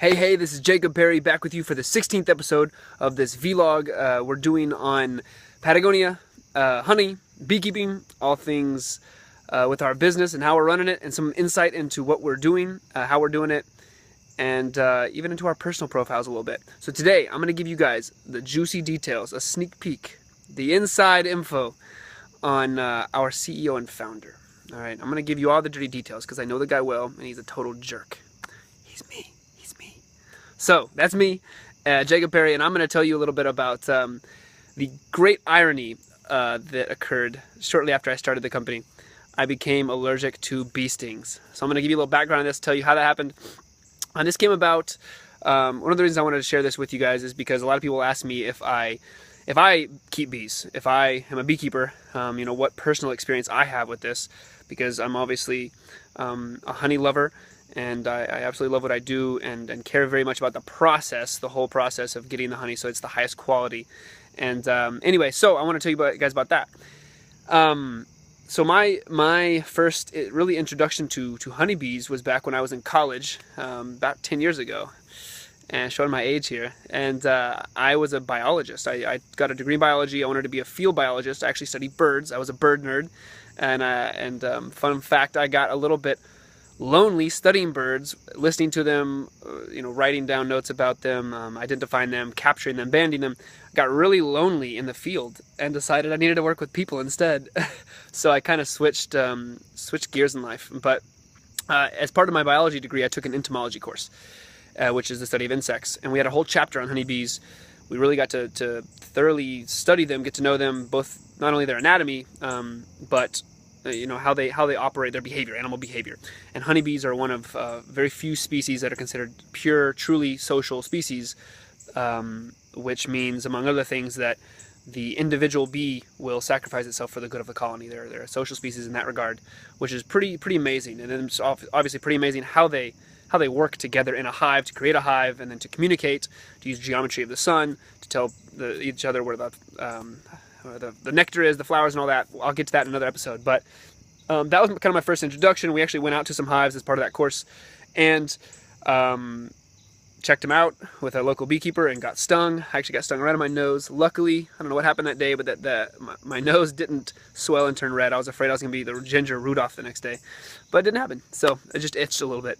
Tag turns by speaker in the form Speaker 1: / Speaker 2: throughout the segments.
Speaker 1: Hey, this is Jacob Perry back with you for the 16th episode of this vlog we're doing on Patagonia, honey, beekeeping, all things with our business and how we're running it, and some insight into what we're doing, how we're doing it, and even into our personal profiles a little bit. So today, I'm going to give you guys the juicy details, a sneak peek, the inside info on our CEO and founder. All right, I'm going to give you all the dirty details because I know the guy well, and he's a total jerk. He's me. So that's me, Jacob Perry, and I'm going to tell you a little bit about the great irony that occurred shortly after I started the company. I became allergic to bee stings. So I'm going to give you a little background on this, tell you how that happened. And this came about, one of the reasons I wanted to share this with you guys is because a lot of people ask me if I keep bees, if I am a beekeeper, what personal experience I have with this, because I'm obviously a honey lover. And I absolutely love what I do and care very much about the process, the whole process of getting the honey so it's the highest quality. And anyway, so I want to tell you guys about that. So my first really introduction to honeybees was back when I was in college, about 10 years ago. And showing my age here. And I was a biologist. I got a degree in biology. I wanted to be a field biologist. I actually studied birds. I was a bird nerd. And fun fact, I got a little bit lonely studying birds, listening to them, writing down notes about them, identifying them, capturing them, banding them. I got really lonely in the field and decided I needed to work with people instead. So I kind of switched gears in life. But as part of my biology degree, I took an entomology course, which is the study of insects. And we had a whole chapter on honeybees. We really got to thoroughly study them, get to know them, both not only their anatomy, but how they operate, their behavior, animal behavior. And honeybees are one of very few species that are considered pure, truly social species, which means, among other things, that the individual bee will sacrifice itself for the good of the colony. They're a social species in that regard, which is pretty amazing. And then it's obviously pretty amazing how they work together in a hive to create a hive, and then to communicate, to use geometry of the sun to tell each other where the nectar is, the flowers and all that. I'll get to that in another episode. But that was kind of my first introduction. We actually went out to some hives as part of that course and checked them out with a local beekeeper and got stung. I actually got stung right on my nose. Luckily, I don't know what happened that day, but my nose didn't swell and turn red. I was afraid I was going to be the ginger Rudolph the next day. But it didn't happen. So it just itched a little bit.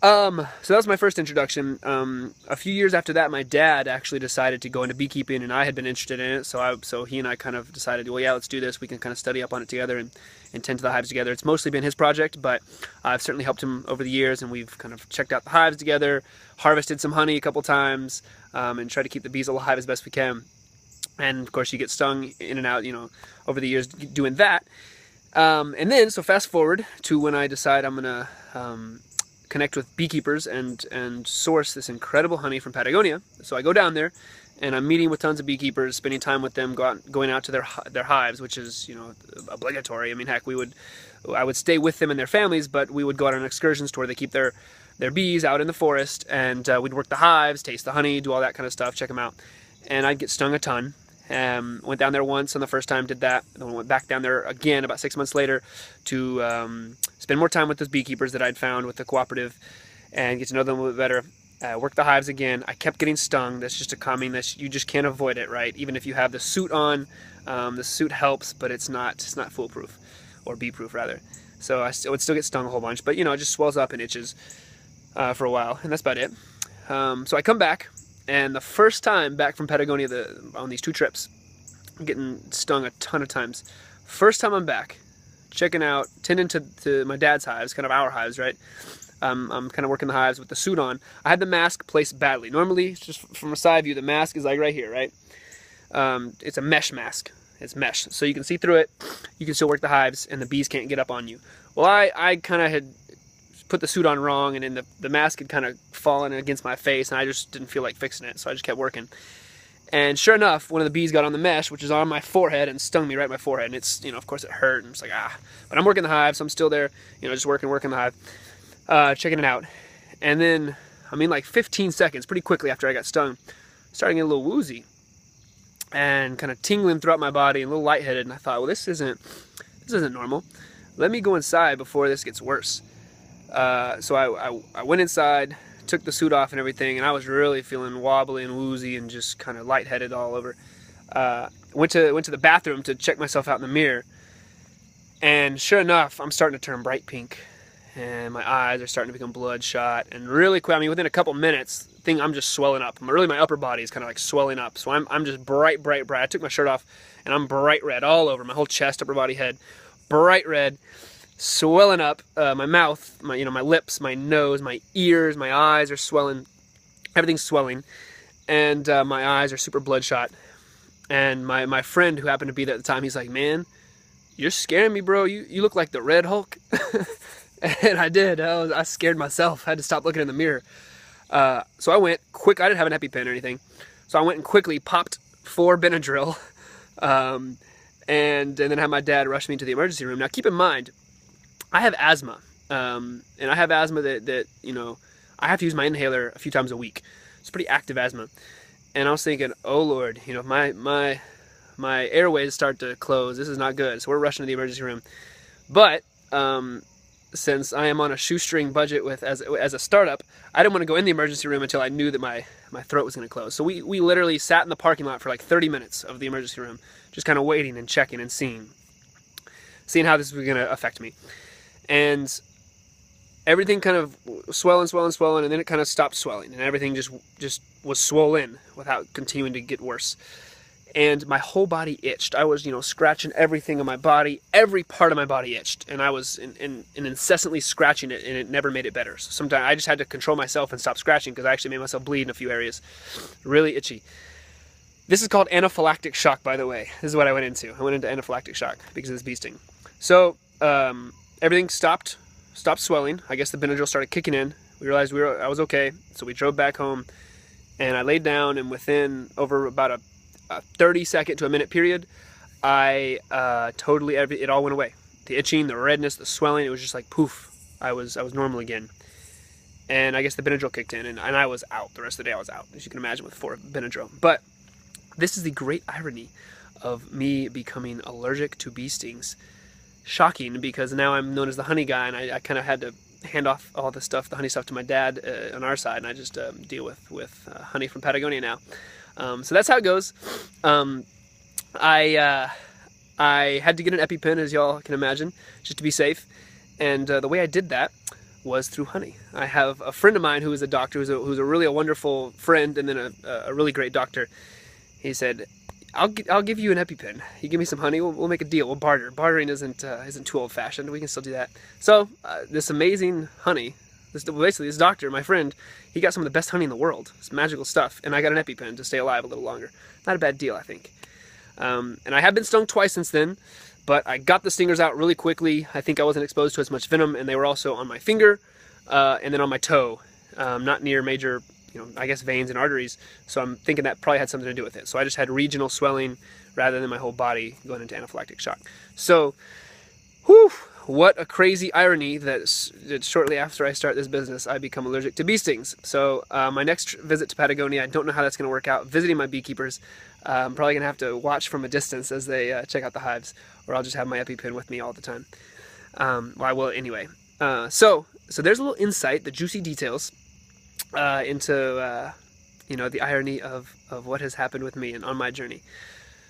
Speaker 1: So that was my first introduction. A few years after that, my dad actually decided to go into beekeeping, and I had been interested in it. So he and I kind of decided, well, yeah, let's do this. We can kind of study up on it together and tend to the hives together. It's mostly been his project, but I've certainly helped him over the years, and we've kind of checked out the hives together, harvested some honey a couple times, and tried to keep the bees alive as best we can. And of course, you get stung in and out, over the years doing that. And then, so fast forward to when I decide I'm gonna connect with beekeepers and source this incredible honey from Patagonia. So I go down there and I'm meeting with tons of beekeepers, spending time with them, going out to their hives, which is obligatory. I mean, heck, I would stay with them and their families, but we would go out on excursions to where they keep their bees out in the forest, and we'd work the hives, taste the honey, do all that kind of stuff, check them out. And I'd get stung a ton. Went down there once on the first time, did that, and then went back down there again about 6 months later to spend more time with those beekeepers that I'd found with the cooperative and get to know them a little bit better. Work the hives again. I kept getting stung. That's just a common, that you just can't avoid it, right? Even if you have the suit on, the suit helps, but it's not foolproof, or bee-proof rather. So I would still get stung a whole bunch, but it just swells up and itches for a while, and that's about it. So I come back. And the first time back from Patagonia on these 2 trips, I'm getting stung a ton of times. First time I'm back, checking out, tending to my dad's hives, kind of our hives, right? I'm kind of working the hives with the suit on. I had the mask placed badly. Normally, just from a side view, the mask is like right here, right? It's a mesh mask. It's mesh, so you can see through it. You can still work the hives, and the bees can't get up on you. Well, I kind of had put the suit on wrong, and then the mask had kind of fallen against my face, and I just didn't feel like fixing it, so I just kept working. And sure enough, one of the bees got on the mesh, which is on my forehead, and stung me right in my forehead. And it's, of course it hurt, and it's like, but I'm working the hive, so I'm still there, just working the hive, checking it out. And then, like 15 seconds, pretty quickly after I got stung, starting to get a little woozy and kind of tingling throughout my body and a little lightheaded. And I thought, well, this isn't normal. Let me go inside before this gets worse. So I went inside, took the suit off and everything, and I was really feeling wobbly and woozy and just kind of lightheaded all over. Went to the bathroom to check myself out in the mirror, and sure enough, I'm starting to turn bright pink, and my eyes are starting to become bloodshot, and really quick, I mean, within a couple minutes, I'm just swelling up. Really, my upper body is kind of like swelling up, so I'm just bright. I took my shirt off, and I'm bright red all over, my whole chest, upper body, head, bright red, swelling up. My mouth, my lips, my nose, my ears, my eyes are swelling. Everything's swelling, and my eyes are super bloodshot. And my friend who happened to be there at the time, he's like, "Man, you're scaring me, bro. You look like the Red Hulk." And I did. I scared myself. I had to stop looking in the mirror. So I went quick. I didn't have an EpiPen or anything, so I went and quickly popped 4 Benadryl, and then had my dad rush me to the emergency room. Now keep in mind, I have asthma, and I have asthma that I have to use my inhaler a few times a week. It's pretty active asthma. And I was thinking, oh Lord, my airways start to close. This is not good. So we're rushing to the emergency room. But since I am on a shoestring budget as a startup, I didn't want to go in the emergency room until I knew that my throat was going to close. So we literally sat in the parking lot for like 30 minutes of the emergency room, just kind of waiting and checking and seeing how this was going to affect me. And everything kind of swelling, and then it kind of stopped swelling, and everything just was swollen without continuing to get worse. And my whole body itched. I was, scratching everything on my body. Every part of my body itched, and I was incessantly scratching it, and it never made it better. So sometimes I just had to control myself and stop scratching, because I actually made myself bleed in a few areas. Really itchy. This is called anaphylactic shock, by the way. This is what I went into. I went into anaphylactic shock because of this bee sting. So everything stopped swelling. I guess the Benadryl started kicking in. We realized I was okay, so we drove back home, and I laid down, and within over about a 30-second to a minute period, it all went away. The itching, the redness, the swelling, it was just like poof. I was normal again. And I guess the Benadryl kicked in, and I was out. The rest of the day I was out, as you can imagine, with 4 Benadryl. But this is the great irony of me becoming allergic to bee stings. Shocking, because now I'm known as the honey guy, and I kind of had to hand off all the honey stuff to my dad on our side, and I just deal with honey from Patagonia now. So that's how it goes. I had to get an EpiPen, as y'all can imagine, just to be safe, and the way I did that was through honey. I have a friend of mine who is a doctor, who's a really wonderful friend, and then a really great doctor. He said, I'll give you an EpiPen. You give me some honey, we'll make a deal. We'll barter. Bartering isn't too old-fashioned. We can still do that. So this amazing honey, basically this doctor, my friend, he got some of the best honey in the world. It's magical stuff, and I got an EpiPen to stay alive a little longer. Not a bad deal, I think. And I have been stung twice since then, but I got the stingers out really quickly. I think I wasn't exposed to as much venom, and they were also on my finger and then on my toe, not near major, I guess, veins and arteries. So I'm thinking that probably had something to do with it. So I just had regional swelling rather than my whole body going into anaphylactic shock. So, whew, what a crazy irony that shortly after I start this business, I become allergic to bee stings. So my next visit to Patagonia, I don't know how that's going to work out. Visiting my beekeepers, I'm probably going to have to watch from a distance as they check out the hives, or I'll just have my EpiPen with me all the time. Well, I will anyway. So there's a little insight, the juicy details, into the irony of what has happened with me and on my journey.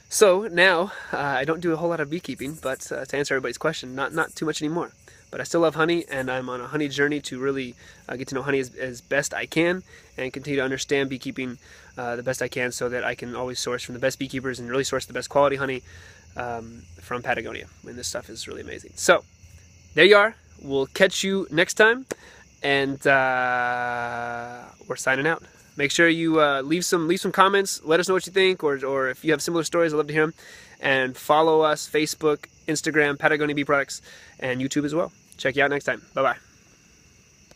Speaker 1: So now I don't do a whole lot of beekeeping, but to answer everybody's question, not too much anymore. But I still love honey, and I'm on a honey journey to really get to know honey as best I can, and continue to understand beekeeping the best I can, so that I can always source from the best beekeepers and really source the best quality honey from Patagonia. And this stuff is really amazing. So there you are. We'll catch you next time, and we're signing out. Make sure you leave some comments. Let us know what you think, or if you have similar stories, I'd love to hear them. And follow us, Facebook, Instagram, Patagonia Bee Products, and YouTube as well. Check you out next time. Bye-bye.